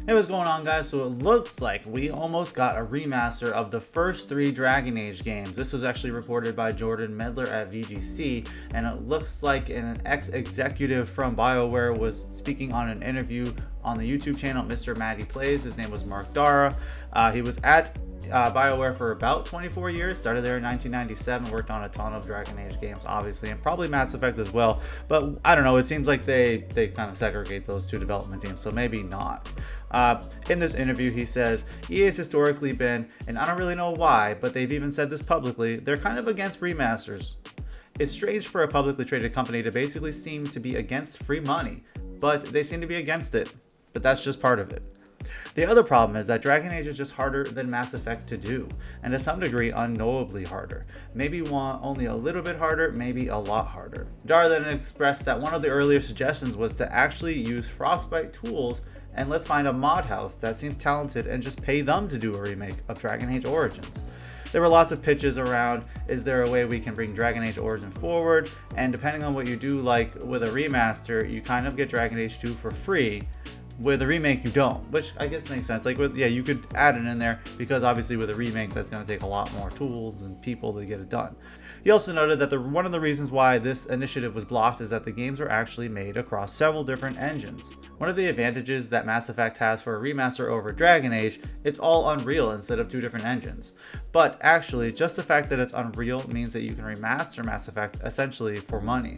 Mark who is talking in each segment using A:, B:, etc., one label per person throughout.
A: Hey, what's going on, guys? So it looks like we almost got a remaster of the first 3 Dragon Age games. This was actually reported by Jordan Medler at VGC, and it looks like an ex-executive from BioWare was speaking on an interview on the YouTube channel Mr. Matty Plays. His name was Mark Dara. He was at BioWare for about 24 years, started there in 1997, worked on a ton of Dragon Age games, obviously, and probably Mass Effect as well, but I don't know, it seems like they kind of segregate those two development teams, so maybe not. In this interview, he says, EA has historically been, and I don't really know why, but they've even said this publicly, they're kind of against remasters. It's strange for a publicly traded company to basically seem to be against free money, but they seem to be against it, but that's just part of it. The other problem is that Dragon Age is just harder than Mass Effect to do, and to some degree unknowably harder. Maybe only a little bit harder, maybe a lot harder. Dara then expressed that one of the earlier suggestions was to actually use Frostbite tools and let's find a mod house that seems talented and just pay them to do a remake of Dragon Age Origins. There were lots of pitches around, is there a way we can bring Dragon Age Origin forward, and depending on what you do, like with a remaster, you kind of get Dragon Age 2 for free. With a remake, you don't, which I guess makes sense. Like, you could add it in there because obviously with a remake, that's going to take a lot more tools and people to get it done. He also noted that one of the reasons why this initiative was blocked is that the games were actually made across several different engines. One of the advantages that Mass Effect has for a remaster over Dragon Age, it's all Unreal instead of 2 different engines. But actually, just the fact that it's Unreal means that you can remaster Mass Effect essentially for money.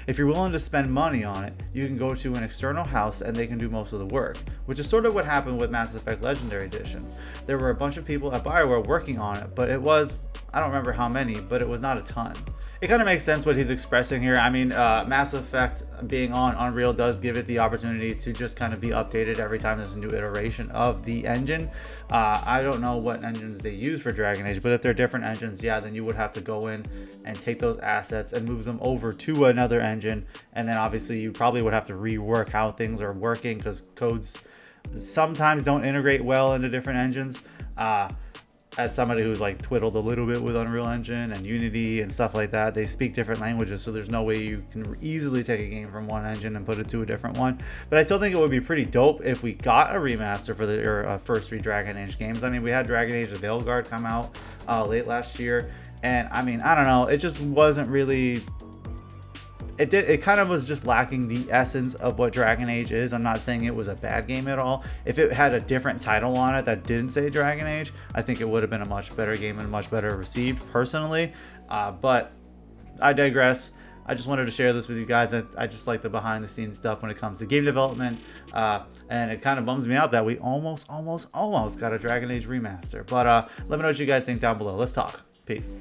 A: If you're willing to spend money on it, you can go to an external house and they can do most of the work, which is sort of what happened with Mass Effect Legendary Edition. There were a bunch of people at BioWare working on it, but it was, I don't remember how many, but it was not a ton. It kind of makes sense what he's expressing here. I mean, Mass Effect being on Unreal does give it the opportunity to just kind of be updated every time there's a new iteration of the engine. I don't know what engines they use for Dragon Age, but if they're different engines, yeah, then you would have to go in and take those assets and move them over to another engine. And then obviously you probably would have to rework how things are working because codes sometimes don't integrate well into different engines. As somebody who's like twiddled a little bit with Unreal Engine and Unity and stuff like that, they speak different languages, so there's no way you can easily take a game from one engine and put it to a different one. But I still think it would be pretty dope if we got a remaster for the first 3 Dragon Age games. I mean, we had Dragon Age: The Veilguard come out late last year, and I mean, I don't know, it just wasn't really... It kind of was just lacking the essence of what Dragon Age is. I'm not saying it was a bad game at all. If it had a different title on it that didn't say Dragon Age, I think it would have been a much better game and much better received personally. But I digress. I just wanted to share this with you guys. I just like the behind the scenes stuff when it comes to game development. And it kind of bums me out that we almost got a Dragon Age remaster. But let me know what you guys think down below. Let's talk. Peace.